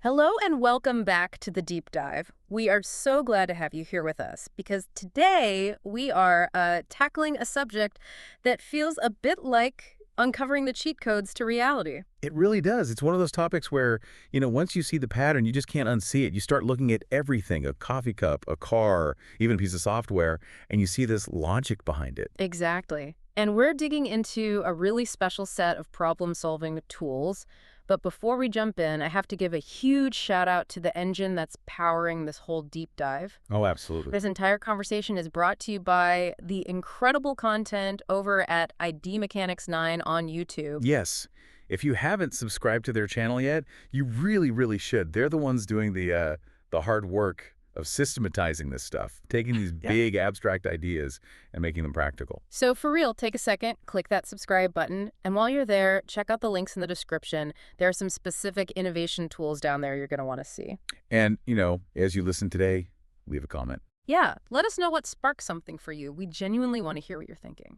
Hello and welcome back to the Deep Dive. We are so glad to have you here with us because today we are tackling a subject that feels a bit like uncovering the cheat codes to reality. It really does. It's one of those topics where, once you see the pattern, you just can't unsee it. You start looking at everything, a coffee cup, a car, even a piece of software, and you see this logic behind it. Exactly. And we're digging into a really special set of problem-solving tools. But before we jump in, I have to give a huge shout out to the engine that's powering this whole deep dive. Oh, absolutely. This entire conversation is brought to you by the incredible content over at ID Mechanics 9 on YouTube. Yes. If you haven't subscribed to their channel yet, you really, really should. They're the ones doing the hard work of systematizing this stuff, taking these big abstract ideas and making them practical. So for real, take a second, click that subscribe button, and while you're there, check out the links in the description. There are some specific innovation tools down there you're going to want to see. And, as you listen today, leave a comment. Yeah, let us know what sparks something for you. We genuinely want to hear what you're thinking.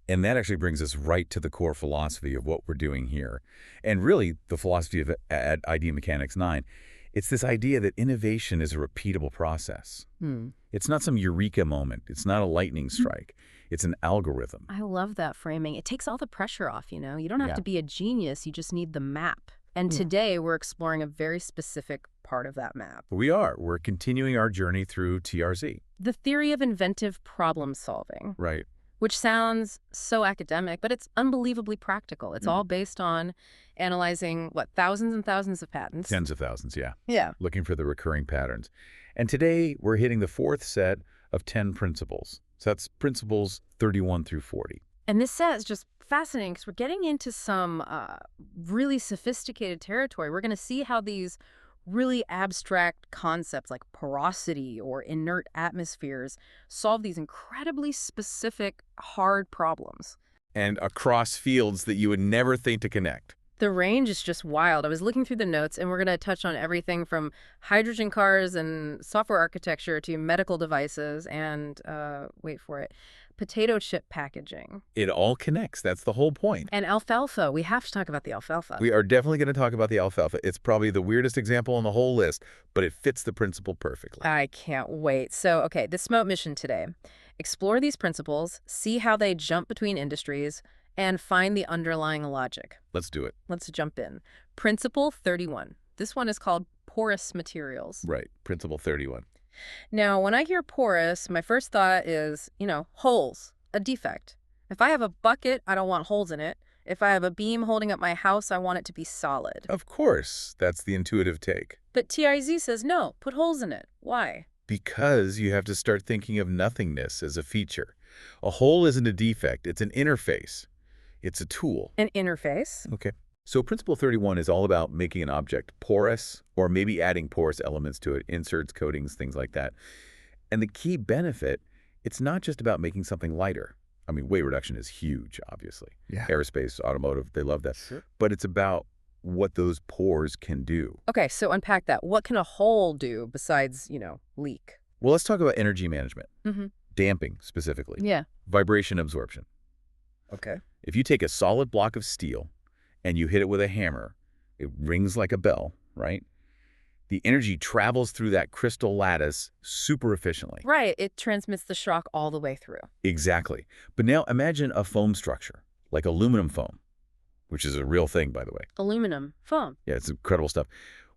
And that actually brings us right to the core philosophy of what we're doing here. And really, the philosophy of at ID Mechanics 9. It's this idea that innovation is a repeatable process. It's not some eureka moment. It's not a lightning strike. It's an algorithm. I love that framing. It takes all the pressure off, you know? You don't have to be a genius. You just need the map. And today, we're exploring a very specific part of that map. We are. We're continuing our journey through TRZ. The theory of inventive problem solving. Right. Which sounds so academic, but it's unbelievably practical. It's all based on analyzing, thousands and thousands of patents. Tens of thousands, yeah. Yeah. Looking for the recurring patterns. And today, we're hitting the fourth set of 10 principles. So that's principles 31 through 40. And this set is just fascinating because we're getting into some really sophisticated territory. We're going to see how these really abstract concepts like porosity or inert atmospheres solve these incredibly specific, hard problems. And across fields that you would never think to connect. The range is just wild. I was looking through the notes, and we're going to touch on everything from hydrogen cars and software architecture to medical devices and, wait for it, potato chip packaging. It all connects. That's the whole point. And alfalfa. We have to talk about the alfalfa. We are definitely going to talk about the alfalfa. It's probably the weirdest example on the whole list, but it fits the principle perfectly. I can't wait. So, okay, the SMOTE mission today. Explore these principles, see how they jump between industries, and find the underlying logic. Let's do it. Let's jump in. Principle 31. This one is called porous materials. Right. Principle 31. Now, when I hear porous, my first thought is, holes, a defect. If I have a bucket, I don't want holes in it. If I have a beam holding up my house, I want it to be solid. Of course, that's the intuitive take. But TRZ says, no, put holes in it. Why? Because you have to start thinking of nothingness as a feature. A hole isn't a defect, it's an interface. It's a tool. An interface? Okay. So Principle 31 is all about making an object porous, or maybe adding porous elements to it, inserts, coatings, things like that. And the key benefit, it's not just about making something lighter. I mean, weight reduction is huge, obviously. Yeah. Aerospace, automotive, they love that. Sure. But it's about what those pores can do. Okay, so unpack that. What can a hole do besides, leak? Well, let's talk about energy management. Mm-hmm. Damping, specifically. Yeah. Vibration absorption. Okay. If you take a solid block of steel and you hit it with a hammer, it rings like a bell, right? The energy travels through that crystal lattice super efficiently. Right. It transmits the shock all the way through. Exactly. But now imagine a foam structure, like aluminum foam, which is a real thing, by the way. Aluminum foam. Yeah, it's incredible stuff.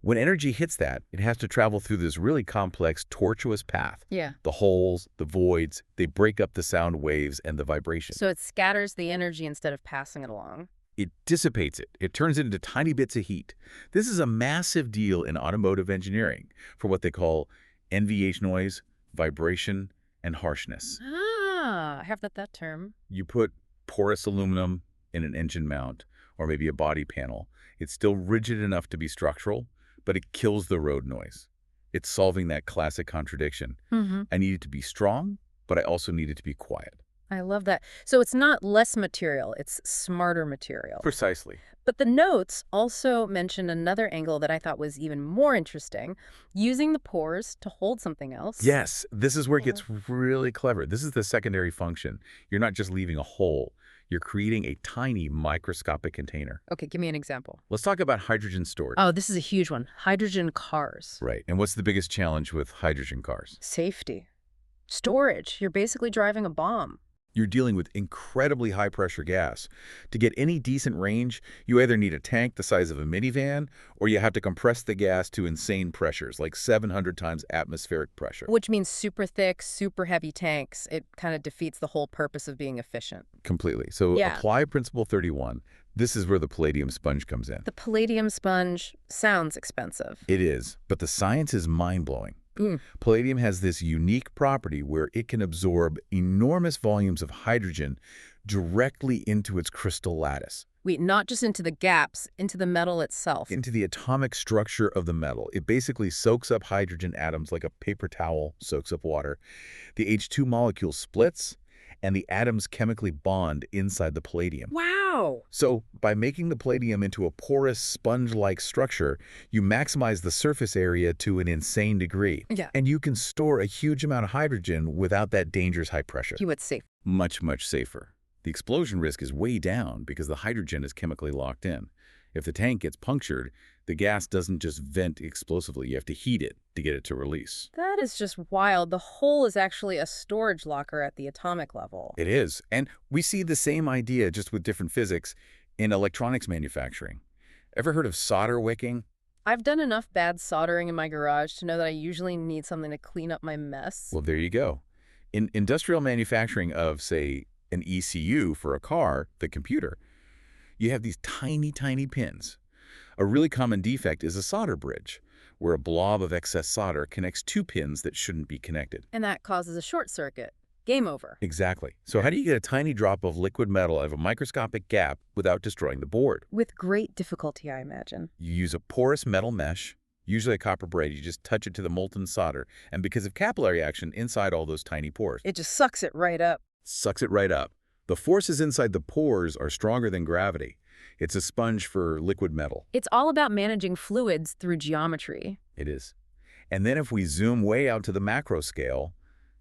When energy hits that, it has to travel through this really complex, tortuous path. Yeah. The holes, the voids, they break up the sound waves and the vibration. So it scatters the energy instead of passing it along. It dissipates it. It turns it into tiny bits of heat. This is a massive deal in automotive engineering for what they call NVH noise, vibration, and harshness. Ah, I have that term. You put porous aluminum in an engine mount or maybe a body panel. It's still rigid enough to be structural, but it kills the road noise. It's solving that classic contradiction. Mm-hmm. I need it to be strong, but I also need it to be quiet. I love that. So it's not less material, it's smarter material. Precisely. But the notes also mention another angle that I thought was even more interesting, using the pores to hold something else. Yes, this is where it gets really clever. This is the secondary function. You're not just leaving a hole. You're creating a tiny microscopic container. Okay, give me an example. Let's talk about hydrogen storage. Oh, this is a huge one. Hydrogen cars. Right. And what's the biggest challenge with hydrogen cars? Safety. Storage. You're basically driving a bomb. You're dealing with incredibly high-pressure gas. To get any decent range, you either need a tank the size of a minivan, or you have to compress the gas to insane pressures, like 700 times atmospheric pressure. Which means super thick, super heavy tanks. It kind of defeats the whole purpose of being efficient. Completely. So Yeah. apply Principle 31. This is where the Palladium Sponge comes in. The Palladium Sponge sounds expensive. It is, but the science is mind-blowing. Palladium has this unique property where it can absorb enormous volumes of hydrogen directly into its crystal lattice. Wait, not just into the gaps, into the metal itself. Into the atomic structure of the metal. It basically soaks up hydrogen atoms like a paper towel soaks up water. The H2 molecule splits, and the atoms chemically bond inside the palladium. Wow! So, by making the palladium into a porous, sponge-like structure, you maximize the surface area to an insane degree. Yeah. And you can store a huge amount of hydrogen without that dangerous high pressure. It's safe. Much, much safer. The explosion risk is way down because the hydrogen is chemically locked in. If the tank gets punctured, the gas doesn't just vent explosively. You have to heat it to get it to release. That is just wild. The hole is actually a storage locker at the atomic level. It is. And we see the same idea, just with different physics, in electronics manufacturing. Ever heard of solder wicking? I've done enough bad soldering in my garage to know that I usually need something to clean up my mess. Well, there you go. In industrial manufacturing of, say, an ECU for a car, the computer, you have these tiny, tiny pins. A really common defect is a solder bridge, where a blob of excess solder connects two pins that shouldn't be connected. And that causes a short circuit. Game over. Exactly. So how do you get a tiny drop of liquid metal out of a microscopic gap without destroying the board? With great difficulty, I imagine. You use a porous metal mesh, usually a copper braid. You just touch it to the molten solder, and because of capillary action inside all those tiny pores, It just sucks it right up. sucks it right up. The forces inside the pores are stronger than gravity. It's a sponge for liquid metal. It's all about managing fluids through geometry. It is. And then if we zoom way out to the macro scale,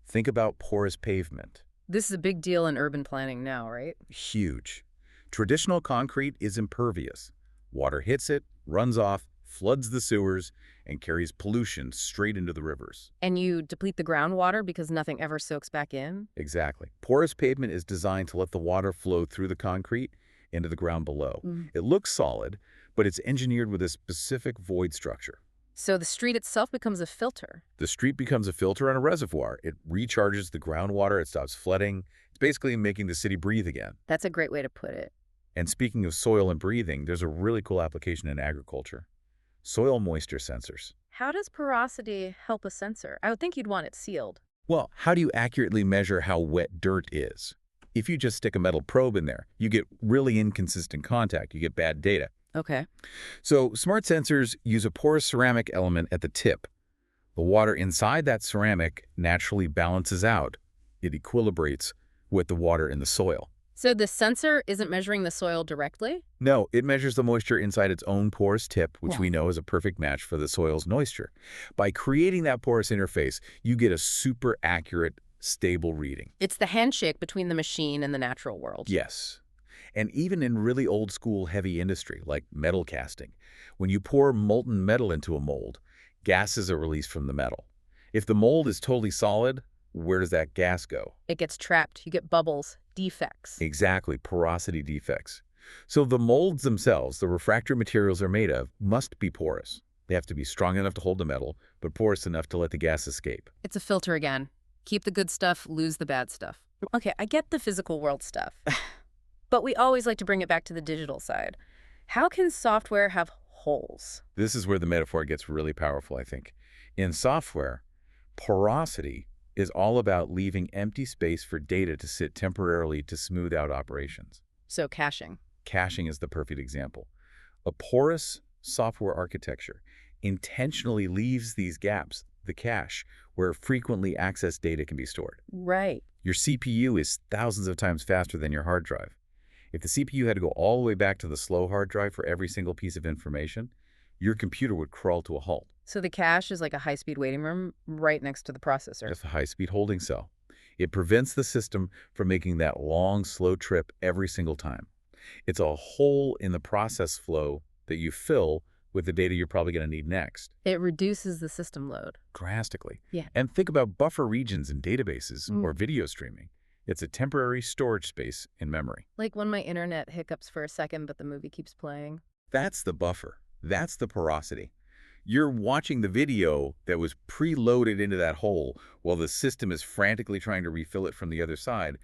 think about porous pavement. This is a big deal in urban planning now, right? Huge. Traditional concrete is impervious. Water hits it, runs off, floods the sewers, and carries pollution straight into the rivers. And you deplete the groundwater because nothing ever soaks back in? Exactly. Porous pavement is designed to let the water flow through the concrete into the ground below. It looks solid, but it's engineered with a specific void structure. So the street itself becomes a filter. The street becomes a filter and a reservoir. It recharges the groundwater, it stops flooding. It's basically making the city breathe again. That's a great way to put it. And speaking of soil and breathing, there's a really cool application in agriculture. Soil moisture sensors. How does porosity help a sensor? I would think you'd want it sealed. Well, how do you accurately measure how wet dirt is? If you just stick a metal probe in there, you get really inconsistent contact. You get bad data. Okay. So smart sensors use a porous ceramic element at the tip. The water inside that ceramic naturally balances out. It equilibrates with the water in the soil. So the sensor isn't measuring the soil directly? No, it measures the moisture inside its own porous tip, which Yeah. we know is a perfect match for the soil's moisture. By creating that porous interface, you get a super accurate, stable reading. It's the handshake between the machine and the natural world. Yes. And even in really old school heavy industry, like metal casting, when you pour molten metal into a mold, gases are released from the metal. If the mold is totally solid, where does that gas go? It gets trapped. You get bubbles, defects. Exactly, porosity defects. So the molds themselves, the refractory materials they're made of, must be porous. They have to be strong enough to hold the metal, but porous enough to let the gas escape. It's a filter again. Keep the good stuff, lose the bad stuff. Okay, I get the physical world stuff. But we always like to bring it back to the digital side. How can software have holes? This is where the metaphor gets really powerful, I think. In software, porosity is all about leaving empty space for data to sit temporarily to smooth out operations. So caching. Caching is the perfect example. A porous software architecture intentionally leaves these gaps, the cache, where frequently accessed data can be stored. Right. Your CPU is thousands of times faster than your hard drive. If the CPU had to go all the way back to the slow hard drive for every single piece of information, your computer would crawl to a halt. So the cache is like a high-speed waiting room right next to the processor. It's a high-speed holding cell. It prevents the system from making that long, slow trip every single time. It's a hole in the process flow that you fill with the data you're probably going to need next. It reduces the system load. Drastically. Yeah. And think about buffer regions in databases Mm. or video streaming. It's a temporary storage space in memory. Like when my internet hiccups for a second, but the movie keeps playing. That's the buffer. That's the porosity. You're watching the video that was preloaded into that hole while the system is frantically trying to refill it from the other side.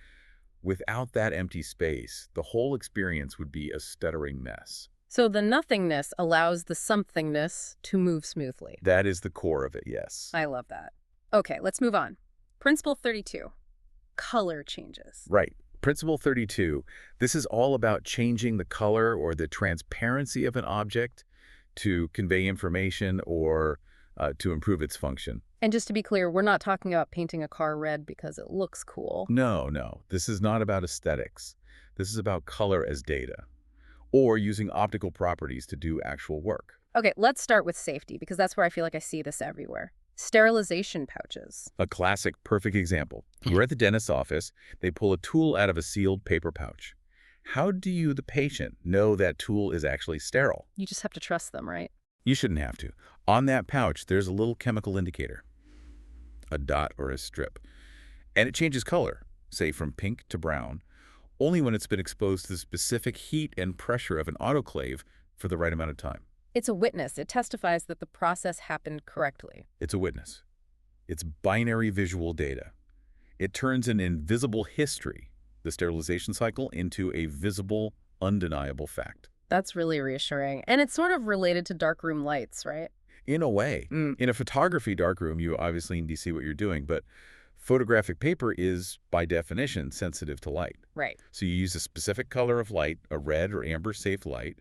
Without that empty space, the whole experience would be a stuttering mess. So the nothingness allows the somethingness to move smoothly. That is the core of it, yes. I love that. Okay, let's move on. Principle 32. Color changes. Right. Principle 32, this is all about changing the color or the transparency of an object to convey information or to improve its function. And just to be clear, we're not talking about painting a car red because it looks cool. No, no. This is not about aesthetics. This is about color as data or using optical properties to do actual work. Okay, let's start with safety because that's where I feel like I see this everywhere. Sterilization pouches. A classic, perfect example. You're at the dentist's office. They pull a tool out of a sealed paper pouch. How do you, the patient, know that tool is actually sterile? You just have to trust them, right? You shouldn't have to. On that pouch, there's a little chemical indicator, a dot or a strip. And it changes color, say from pink to brown, only when it's been exposed to the specific heat and pressure of an autoclave for the right amount of time. It's a witness. It testifies that the process happened correctly. It's a witness. It's binary visual data. It turns an invisible history, the sterilization cycle, into a visible, undeniable fact. That's really reassuring. And it's sort of related to darkroom lights, right? In a way. In a photography darkroom, you obviously need to see what you're doing, but photographic paper is, by definition, sensitive to light. Right. So you use a specific color of light, a red or amber safe light,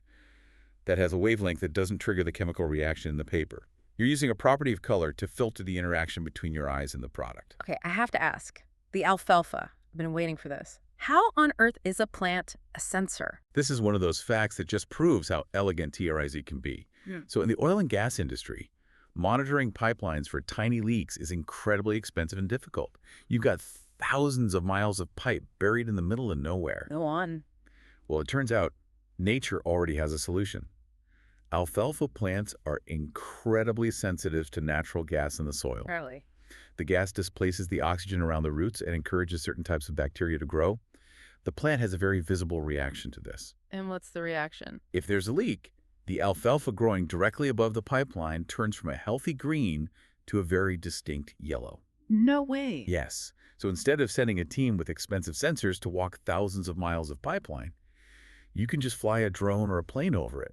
that has a wavelength that doesn't trigger the chemical reaction in the paper. You're using a property of color to filter the interaction between your eyes and the product. Okay, I have to ask. The alfalfa. I've been waiting for this. How on earth is a plant a sensor? This is one of those facts that just proves how elegant TRIZ can be. So in the oil and gas industry, monitoring pipelines for tiny leaks is incredibly expensive and difficult. You've got thousands of miles of pipe buried in the middle of nowhere. Go on. Well, it turns out nature already has a solution. Alfalfa plants are incredibly sensitive to natural gas in the soil. Really? The gas displaces the oxygen around the roots and encourages certain types of bacteria to grow. The plant has a very visible reaction to this. And what's the reaction? If there's a leak, the alfalfa growing directly above the pipeline turns from a healthy green to a very distinct yellow. No way. Yes. So instead of sending a team with expensive sensors to walk thousands of miles of pipeline, you can just fly a drone or a plane over it.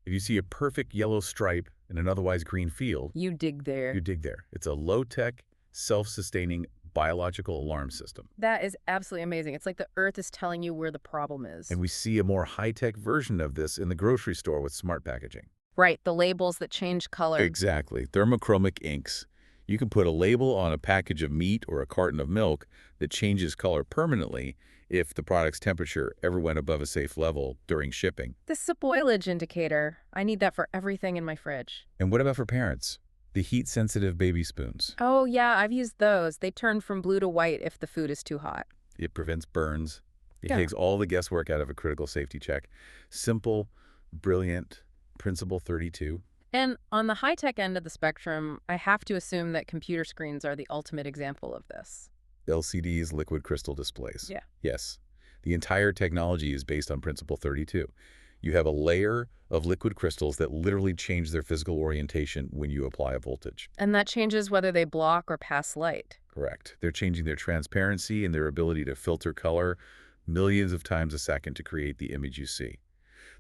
If you see a perfect yellow stripe in an otherwise green field, You dig there. you dig there. It's a low-tech, self-sustaining biological alarm system. That is absolutely amazing. It's like the earth is telling you where the problem is. And we see a more high-tech version of this in the grocery store with smart packaging. Right, the labels that change color. Exactly. Thermochromic inks. You can put a label on a package of meat or a carton of milk that changes color permanently if the product's temperature ever went above a safe level during shipping. This is a spoilage indicator. I need that for everything in my fridge. And what about for parents? The heat-sensitive baby spoons. Oh, yeah, I've used those. They turn from blue to white if the food is too hot. It prevents burns. It Yeah. takes all the guesswork out of a critical safety check. Simple, brilliant, Principle 32. And on the high-tech end of the spectrum, I have to assume that computer screens are the ultimate example of this. LCDs, liquid crystal displays. Yeah. Yes. The entire technology is based on Principle 32. You have a layer of liquid crystals that literally change their physical orientation when you apply a voltage. And that changes whether they block or pass light. Correct. They're changing their transparency and their ability to filter color millions of times a second to create the image you see.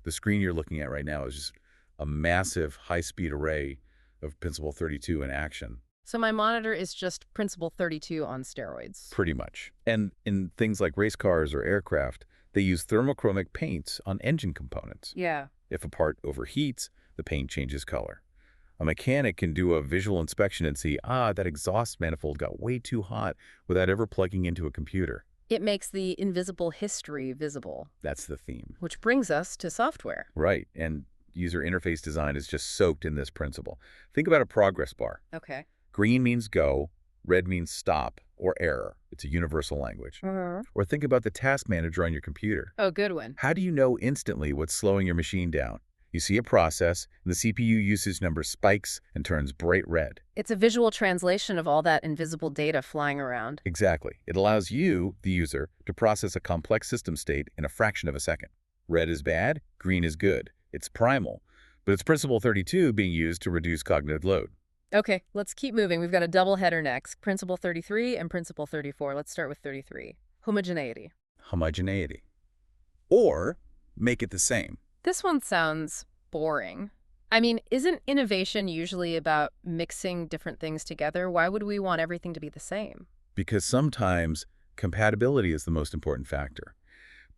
The screen you're looking at right now is just a massive high-speed array of Principle 32 in action. So my monitor is just Principle 32 on steroids. Pretty much. And in things like race cars or aircraft, they use thermochromic paints on engine components. Yeah. If a part overheats, the paint changes color. A mechanic can do a visual inspection and see, that exhaust manifold got way too hot without ever plugging into a computer. It makes the invisible history visible. That's the theme. Which brings us to software. Right. And user interface design is just soaked in this principle. Think about a progress bar. Okay. Green means go, red means stop, or error. It's a universal language. Uh-huh. Or think about the task manager on your computer. Oh, good one. How do you know instantly what's slowing your machine down? You see a process, and the CPU usage number spikes and turns bright red. It's a visual translation of all that invisible data flying around. Exactly. It allows you, the user, to process a complex system state in a fraction of a second. Red is bad, green is good. It's primal, but it's Principle 32 being used to reduce cognitive load. Okay, let's keep moving. We've got a double header next. Principle 33 and Principle 34. Let's start with 33. Homogeneity. Homogeneity. Or make it the same. This one sounds boring. I mean, isn't innovation usually about mixing different things together? Why would we want everything to be the same? Because sometimes compatibility is the most important factor.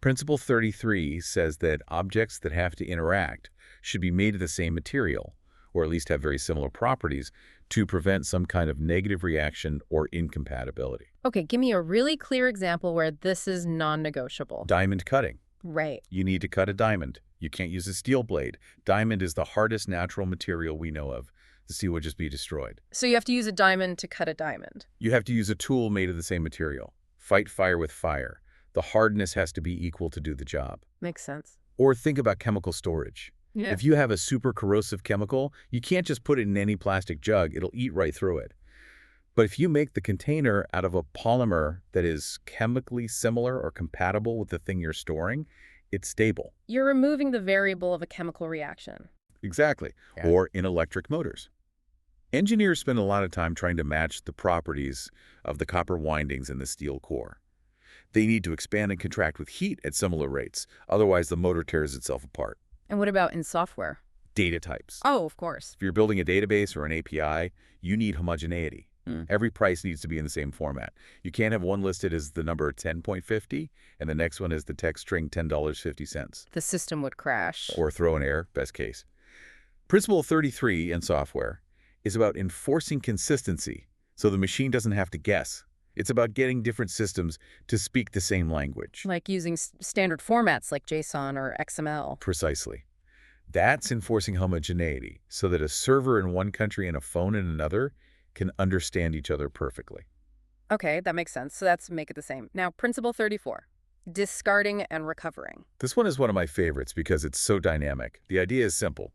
Principle 33 says that objects that have to interact should be made of the same material, or at least have very similar properties, to prevent some kind of negative reaction or incompatibility. Okay, give me a really clear example where this is non-negotiable. Diamond cutting. Right. You need to cut a diamond. You can't use a steel blade. Diamond is the hardest natural material we know of. The steel would just be destroyed. So you have to use a diamond to cut a diamond. You have to use a tool made of the same material. Fight fire with fire. The hardness has to be equal to do the job. Makes sense. Or think about chemical storage. Yeah. If you have a super corrosive chemical, you can't just put it in any plastic jug. It'll eat right through it. But if you make the container out of a polymer that is chemically similar or compatible with the thing you're storing, it's stable. You're removing the variable of a chemical reaction. Exactly. Yeah. Or in electric motors. Engineers spend a lot of time trying to match the properties of the copper windings in the steel core. They need to expand and contract with heat at similar rates. Otherwise, the motor tears itself apart. And what about in software? Data types. Oh, of course. If you're building a database or an API, you need homogeneity. Every price needs to be in the same format. You can't have one listed as the number 10.50 and the next one as the text string $10.50. The system would crash. Or throw an error, best case. Principle 33 in software is about enforcing consistency so the machine doesn't have to guess. It's about getting different systems to speak the same language. Like using standard formats like JSON or XML. Precisely. That's enforcing homogeneity so that a server in one country and a phone in another can understand each other perfectly. Okay, that makes sense. So that's make it the same. Now, Principle 34, discarding and recovering. This one is one of my favorites because it's so dynamic. The idea is simple.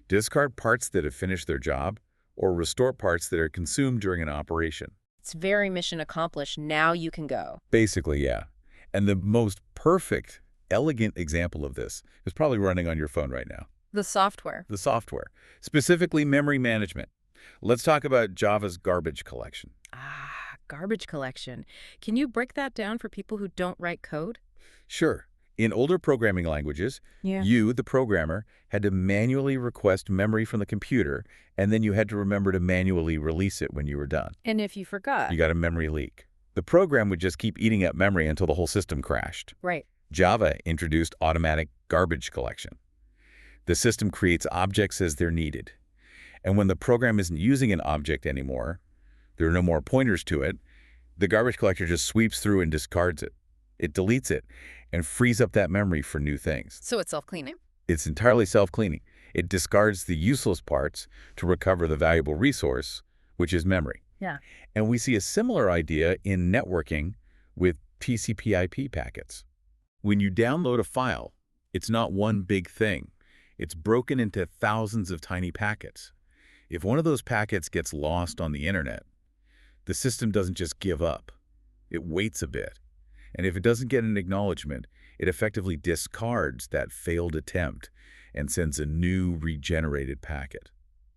Discard parts that have finished their job or restore parts that are consumed during an operation. It's very mission accomplished. Now you can go. Basically, yeah. And the most perfect, elegant example of this is probably running on your phone right now. The software. The software, specifically memory management. Let's talk about Java's garbage collection. Ah, garbage collection. Can you break that down for people who don't write code? Sure. In older programming languages, Yeah. you, the programmer, had to manually request memory from the computer, and then you had to remember to manually release it when you were done. And if you forgot. You got a memory leak. The program would just keep eating up memory until the whole system crashed. Right. Java introduced automatic garbage collection. The system creates objects as they're needed. And when the program isn't using an object anymore, there are no more pointers to it, the garbage collector just sweeps through and discards it. It deletes it and frees up that memory for new things. So it's self-cleaning? It's entirely self-cleaning. It discards the useless parts to recover the valuable resource, which is memory. Yeah. And we see a similar idea in networking with TCP/IP packets. When you download a file, it's not one big thing. It's broken into thousands of tiny packets. If one of those packets gets lost on the internet, the system doesn't just give up. It waits a bit. And if it doesn't get an acknowledgement, it effectively discards that failed attempt and sends a new regenerated packet.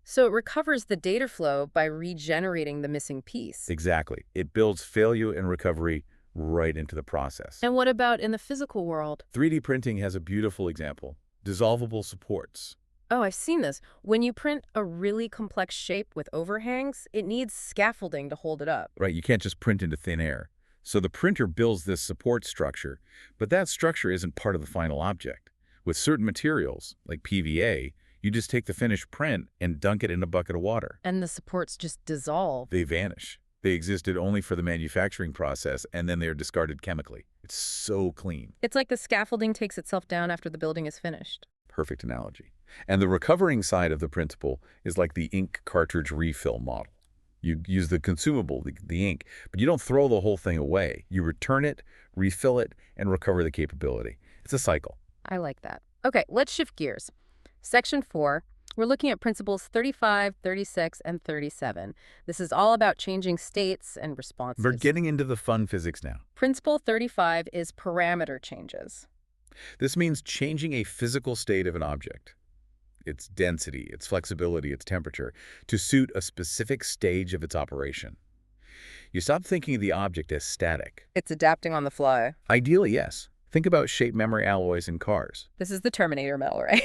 So it recovers the data flow by regenerating the missing piece. Exactly. It builds failure and recovery right into the process. And what about in the physical world? 3D printing has a beautiful example. Dissolvable supports. Oh, I've seen this. When you print a really complex shape with overhangs, it needs scaffolding to hold it up. Right, you can't just print into thin air. So the printer builds this support structure, but that structure isn't part of the final object. With certain materials, like PVA, you just take the finished print and dunk it in a bucket of water. And the supports just dissolve. They vanish. They existed only for the manufacturing process, and then they're discarded chemically. It's so clean. It's like the scaffolding takes itself down after the building is finished. Perfect analogy. And the recovering side of the principle is like the ink cartridge refill model. You use the consumable, the ink, but you don't throw the whole thing away. You return it, refill it, and recover the capability. It's a cycle. I like that. Okay, let's shift gears. Section 4, we're looking at principles 35, 36, and 37. This is all about changing states and responses. We're getting into the fun physics now. Principle 35 is parameter changes. This means changing a physical state of an object, its density, its flexibility, its temperature, to suit a specific stage of its operation. You stop thinking of the object as static. It's adapting on the fly. Ideally, yes. Think about shape memory alloys in cars. This is the Terminator metal, right?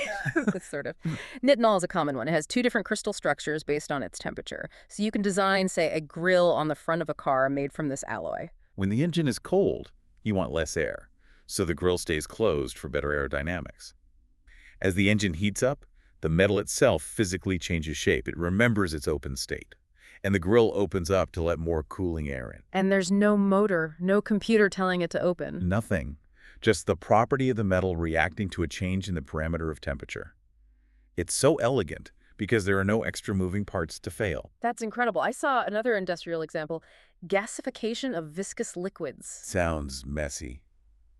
This sort of. Nitinol is a common one. It has two different crystal structures based on its temperature. So you can design, say, a grille on the front of a car made from this alloy. When the engine is cold, you want less air, so the grille stays closed for better aerodynamics. As the engine heats up, the metal itself physically changes shape. It remembers its open state. And the grille opens up to let more cooling air in. And there's no motor, no computer telling it to open. Nothing. Just the property of the metal reacting to a change in the parameter of temperature. It's so elegant because there are no extra moving parts to fail. That's incredible. I saw another industrial example, gasification of viscous liquids. Sounds messy.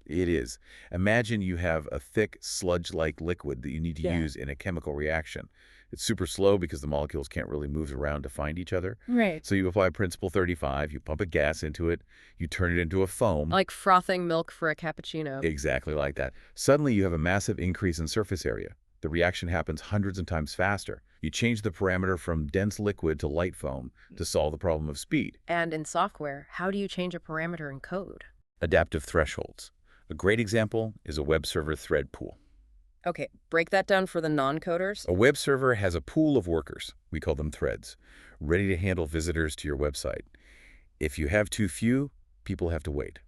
It is. Imagine you have a thick, sludge-like liquid that you need to use in a chemical reaction. It's super slow because the molecules can't really move around to find each other. Right. So you apply Principle 35, you pump a gas into it, you turn it into a foam. Like frothing milk for a cappuccino. Exactly like that. Suddenly you have a massive increase in surface area. The reaction happens hundreds of times faster. You change the parameter from dense liquid to light foam to solve the problem of speed. And in software, how do you change a parameter in code? Adaptive thresholds. A great example is a web server thread pool. Okay, break that down for the non-coders. A web server has a pool of workers, we call them threads, ready to handle visitors to your website. If you have too few, people have to wait.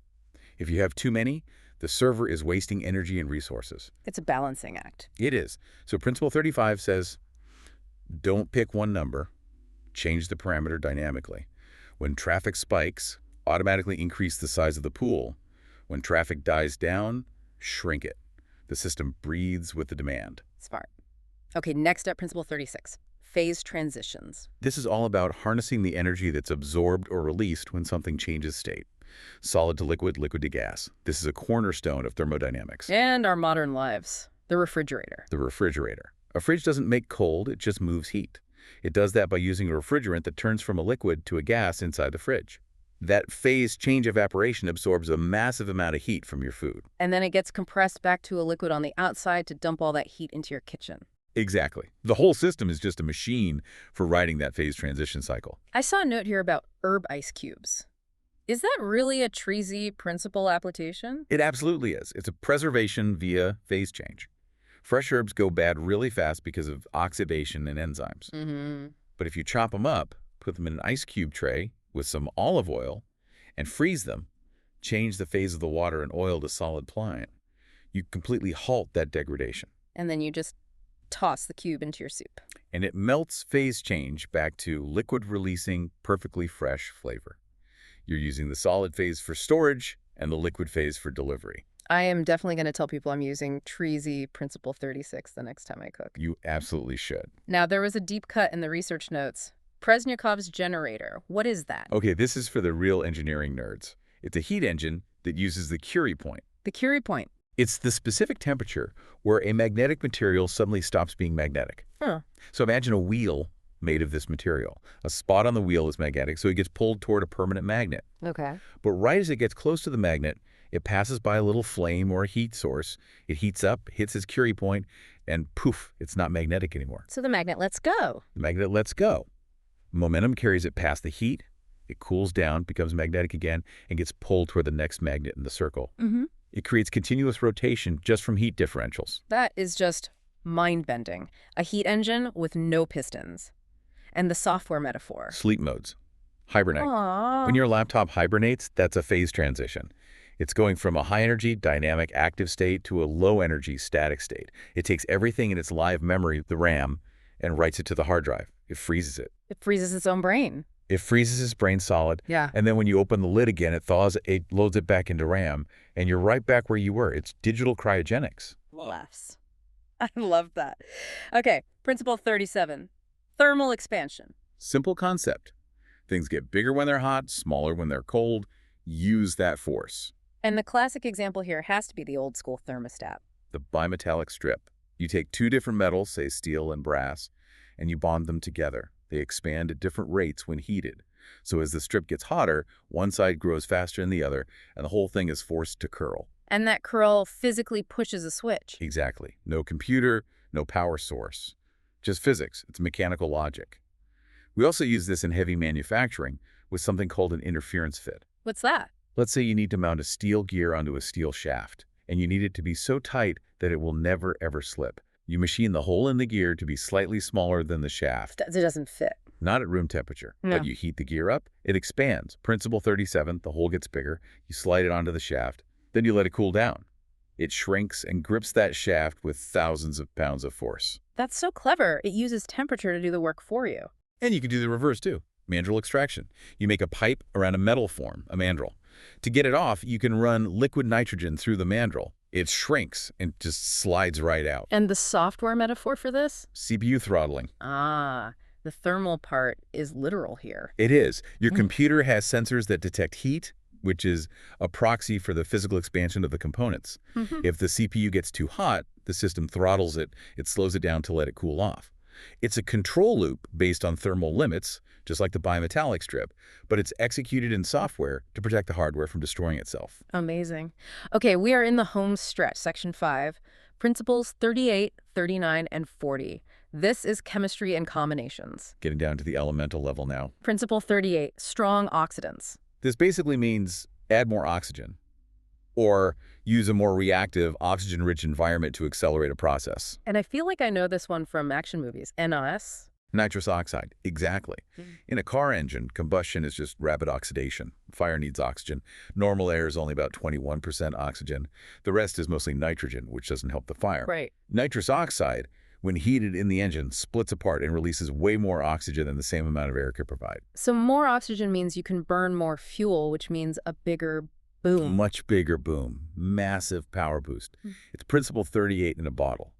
If you have too many, the server is wasting energy and resources. It's a balancing act. It is. So Principle 35 says, don't pick one number, change the parameter dynamically. When traffic spikes, automatically increase the size of the pool. When traffic dies down, shrink it. The system breathes with the demand. Smart. Okay, next up, Principle 36, phase transitions. This is all about harnessing the energy that's absorbed or released when something changes state. Solid to liquid, liquid to gas. This is a cornerstone of thermodynamics. And our modern lives, the refrigerator. The refrigerator. A fridge doesn't make cold, it just moves heat. It does that by using a refrigerant that turns from a liquid to a gas inside the fridge. That phase change evaporation absorbs a massive amount of heat from your food. And then it gets compressed back to a liquid on the outside to dump all that heat into your kitchen. Exactly. The whole system is just a machine for riding that phase transition cycle. I saw a note here about herb ice cubes. Is that really a TRIZ principle application? It absolutely is. It's a preservation via phase change. Fresh herbs go bad really fast because of oxidation and enzymes. But if you chop them up, put them in an ice cube tray with some olive oil, and freeze them, change the phase of the water and oil to solid pliant, you completely halt that degradation. And then you just toss the cube into your soup. And it melts phase change back to liquid-releasing, perfectly fresh flavor. You're using the solid phase for storage and the liquid phase for delivery. I am definitely going to tell people I'm using TRIZ Principle 36 the next time I cook. You absolutely should. Now, there was a deep cut in the research notes. Prezhnikov's generator. What is that? Okay, this is for the real engineering nerds. It's a heat engine that uses the Curie point. The Curie point. It's the specific temperature where a magnetic material suddenly stops being magnetic. So imagine a wheel made of this material. A spot on the wheel is magnetic, so it gets pulled toward a permanent magnet. Okay. But right as it gets close to the magnet, it passes by a little flame or a heat source. It heats up, hits its Curie point, and poof, it's not magnetic anymore. So the magnet lets go. The magnet lets go. Momentum carries it past the heat. It cools down, becomes magnetic again, and gets pulled toward the next magnet in the circle. It creates continuous rotation just from heat differentials. That is just mind-bending. A heat engine with no pistons. And the software metaphor. Sleep modes. Hibernate. Aww. When your laptop hibernates, that's a phase transition. It's going from a high-energy, dynamic, active state to a low-energy, static state. It takes everything in its live memory, the RAM, and writes it to the hard drive. It freezes it. It freezes its own brain. It freezes its brain solid. Yeah. And then when you open the lid again, it thaws, it loads it back into RAM, and you're right back where you were. It's digital cryogenics. Laughs. I love that. Okay, Principle 37, thermal expansion. Simple concept. Things get bigger when they're hot, smaller when they're cold. Use that force. And the classic example here has to be the old school thermostat. The bimetallic strip. You take two different metals, say steel and brass, and you bond them together. They expand at different rates when heated. So as the strip gets hotter, one side grows faster than the other, and the whole thing is forced to curl. And that curl physically pushes a switch. Exactly. No computer, no power source. Just physics. It's mechanical logic. We also use this in heavy manufacturing with something called an interference fit. What's that? Let's say you need to mount a steel gear onto a steel shaft, and you need it to be so tight that it will never, ever slip. You machine the hole in the gear to be slightly smaller than the shaft. It doesn't fit. Not at room temperature, No. but you heat the gear up, it expands. Principle 37, the hole gets bigger, you slide it onto the shaft, then you let it cool down. It shrinks and grips that shaft with thousands of pounds of force. That's so clever. It uses temperature to do the work for you. And you can do the reverse too. Mandrel extraction. You make a pipe around a metal form, a mandrel. To get it off, you can run liquid nitrogen through the mandrel. It shrinks and just slides right out. And the software metaphor for this? CPU throttling. Ah, the thermal part is literal here. It is. Your computer has sensors that detect heat, which is a proxy for the physical expansion of the components. If the CPU gets too hot, the system throttles it. It slows it down to let it cool off. It's a control loop based on thermal limits, just like the bimetallic strip, but it's executed in software to protect the hardware from destroying itself. Amazing. Okay, we are in the home stretch, section 5, principles 38, 39, and 40. This is chemistry and combinations. Getting down to the elemental level now. Principle 38, strong oxidants. This basically means add more oxygen or use a more reactive, oxygen-rich environment to accelerate a process. And I feel like I know this one from action movies. NOS? Nitrous oxide, exactly. In a car engine, combustion is just rapid oxidation. Fire needs oxygen. Normal air is only about 21% oxygen. The rest is mostly nitrogen, which doesn't help the fire. Right. Nitrous oxide, when heated in the engine, splits apart and releases way more oxygen than the same amount of air could provide. So more oxygen means you can burn more fuel, which means a bigger boom. Much bigger boom. Massive power boost. It's principle 38 in a bottle.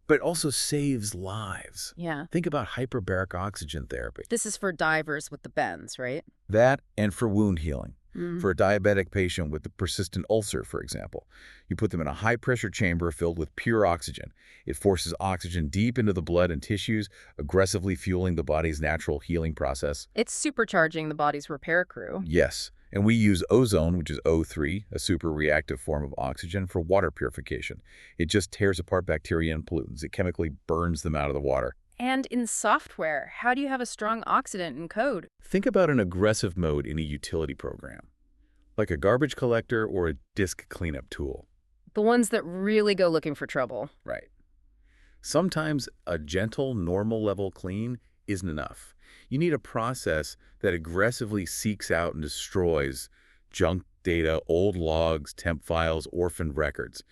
But it also saves lives. Yeah. Think about hyperbaric oxygen therapy. This is for divers with the bends, right? That and for wound healing. For a diabetic patient with a persistent ulcer, for example, you put them in a high-pressure chamber filled with pure oxygen. It forces oxygen deep into the blood and tissues, aggressively fueling the body's natural healing process. It's supercharging the body's repair crew. Yes, and we use ozone, which is O3, a super reactive form of oxygen, for water purification. It just tears apart bacteria and pollutants. It chemically burns them out of the water. And in software, how do you have a strong oxidant in code? Think about an aggressive mode in a utility program, like a garbage collector or a disk cleanup tool. The ones that really go looking for trouble. Right. Sometimes a gentle, normal level clean isn't enough. You need a process that aggressively seeks out and destroys junk data, old logs, temp files, orphaned records.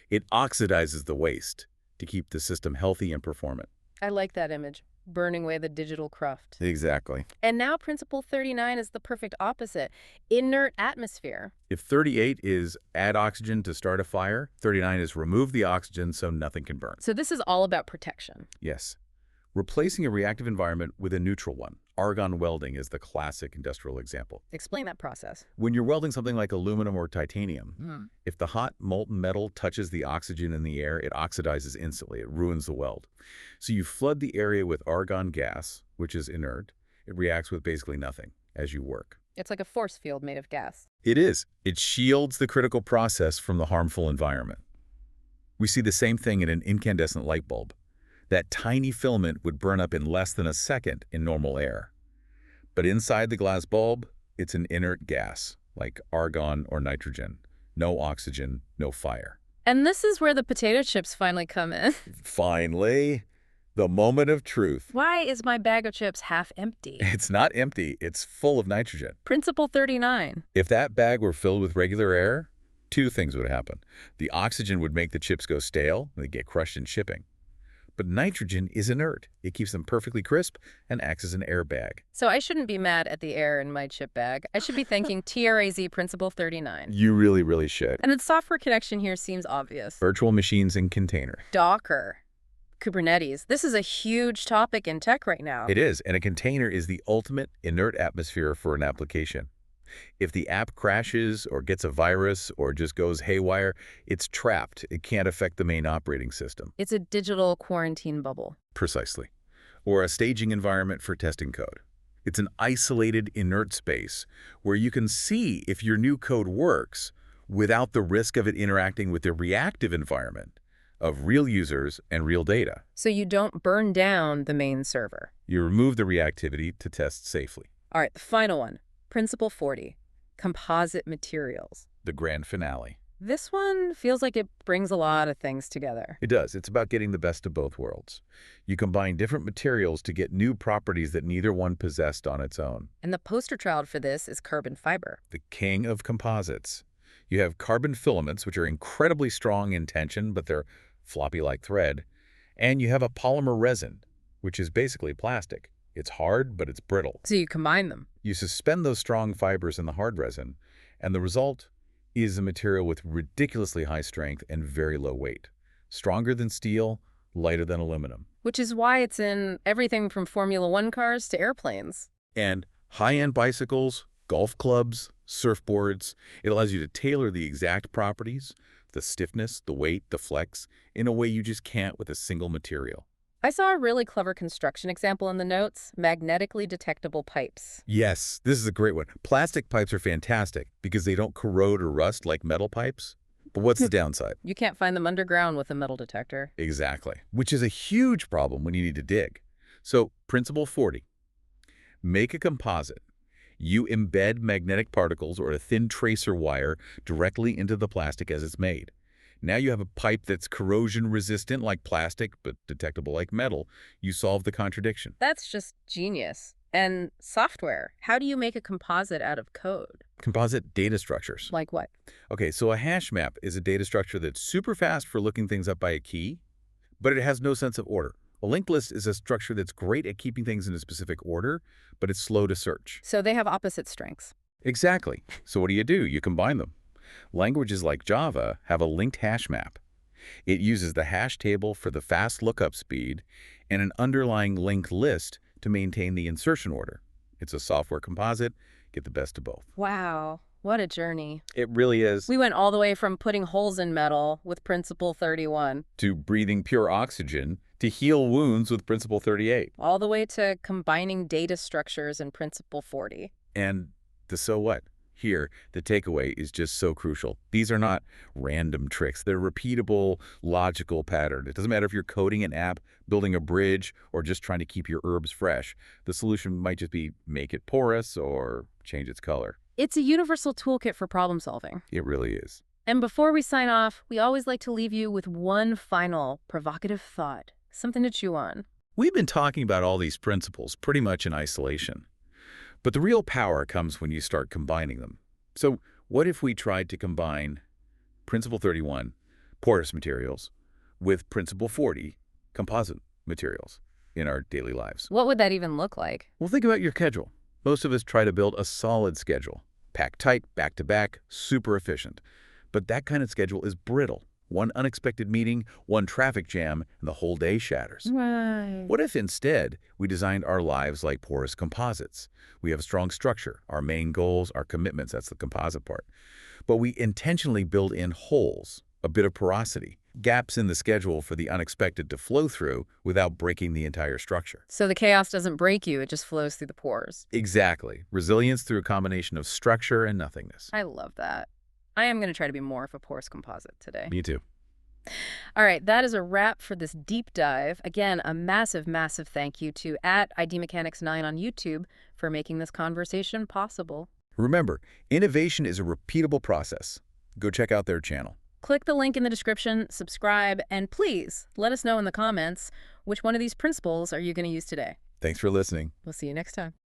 It oxidizes the waste to keep the system healthy and performant. I like that image, burning away the digital cruft. Exactly. And now principle 39 is the perfect opposite, inert atmosphere. If 38 is add oxygen to start a fire, 39 is remove the oxygen so nothing can burn. So this is all about protection. Yes. Replacing a reactive environment with a neutral one. Argon welding is the classic industrial example. Explain that process. When you're welding something like aluminum or titanium, if the hot molten metal touches the oxygen in the air, it oxidizes instantly. It ruins the weld. So you flood the area with argon gas, which is inert. It reacts with basically nothing as you work. It's like a force field made of gas. It is. It shields the critical process from the harmful environment. We see the same thing in an incandescent light bulb. That tiny filament would burn up in less than a second in normal air. But inside the glass bulb, it's an inert gas, like argon or nitrogen. No oxygen, no fire. And this is where the potato chips finally come in. Finally, the moment of truth. Why is my bag of chips half empty? It's not empty, it's full of nitrogen. Principle 39. If that bag were filled with regular air, two things would happen. The oxygen would make the chips go stale, and they'd get crushed in shipping. But nitrogen is inert. It keeps them perfectly crisp and acts as an airbag. So I shouldn't be mad at the air in my chip bag. I should be thanking TRIZ Principle 39. You really, really should. And the software connection here seems obvious. Virtual machines and container. Docker. Kubernetes. This is a huge topic in tech right now. It is, and a container is the ultimate inert atmosphere for an application. If the app crashes or gets a virus or just goes haywire, it's trapped. It can't affect the main operating system. It's a digital quarantine bubble. Precisely. Or a staging environment for testing code. It's an isolated, inert space where you can see if your new code works without the risk of it interacting with the reactive environment of real users and real data. So you don't burn down the main server. You remove the reactivity to test safely. All right, the final one. Principle 40, composite materials. The grand finale. This one feels like it brings a lot of things together. It does. It's about getting the best of both worlds. You combine different materials to get new properties that neither one possessed on its own. And the poster child for this is carbon fiber. The king of composites. You have carbon filaments, which are incredibly strong in tension, but they're floppy like thread. And you have a polymer resin, which is basically plastic. It's hard, but it's brittle. So you combine them. You suspend those strong fibers in the hard resin, and the result is a material with ridiculously high strength and very low weight. Stronger than steel, lighter than aluminum. Which is why it's in everything from Formula One cars to airplanes. And high-end bicycles, golf clubs, surfboards, it allows you to tailor the exact properties, the stiffness, the weight, the flex, in a way you just can't with a single material. I saw a really clever construction example in the notes, magnetically detectable pipes. Yes, this is a great one. Plastic pipes are fantastic because they don't corrode or rust like metal pipes. But what's the downside? You can't find them underground with a metal detector. Exactly, which is a huge problem when you need to dig. So, Principle 40. Make a composite. You embed magnetic particles or a thin tracer wire directly into the plastic as it's made. Now you have a pipe that's corrosion-resistant like plastic, but detectable like metal. You solve the contradiction. That's just genius. And software. How do you make a composite out of code? Composite data structures. Like what? Okay, so a hash map is a data structure that's super fast for looking things up by a key, but it has no sense of order. A linked list is a structure that's great at keeping things in a specific order, but it's slow to search. So they have opposite strengths. Exactly. So what do? You combine them. Languages like Java have a linked hash map. It uses the hash table for the fast lookup speed and an underlying linked list to maintain the insertion order. It's a software composite. Get the best of both. Wow, what a journey. It really is. We went all the way from putting holes in metal with Principle 31. To breathing pure oxygen, to heal wounds with Principle 38. All the way to combining data structures in Principle 40. And the so what? Here, the takeaway is just so crucial. These are not random tricks. They're repeatable, logical pattern. It doesn't matter if you're coding an app, building a bridge, or just trying to keep your herbs fresh. The solution might just be make it porous or change its color. It's a universal toolkit for problem solving. It really is. And before we sign off, we always like to leave you with one final provocative thought, something to chew on. We've been talking about all these principles pretty much in isolation. But the real power comes when you start combining them. So what if we tried to combine Principle 31, porous materials, with Principle 40, composite materials, in our daily lives? What would that even look like? Well, think about your schedule. Most of us try to build a solid schedule. Packed tight, back-to-back, super efficient. But that kind of schedule is brittle. One unexpected meeting, one traffic jam, and the whole day shatters. Right. What if instead we designed our lives like porous composites? We have a strong structure, our main goals, our commitments, that's the composite part. But we intentionally build in holes, a bit of porosity, gaps in the schedule for the unexpected to flow through without breaking the entire structure. So the chaos doesn't break you, it just flows through the pores. Exactly. Resilience through a combination of structure and nothingness. I love that. I am going to try to be more of a porous composite today. Me too. All right, that is a wrap for this deep dive. Again, a massive, massive thank you to @IDMechanics9 on YouTube for making this conversation possible. Remember, innovation is a repeatable process. Go check out their channel. Click the link in the description, subscribe, and please let us know in the comments which one of these principles are you going to use today. Thanks for listening. We'll see you next time.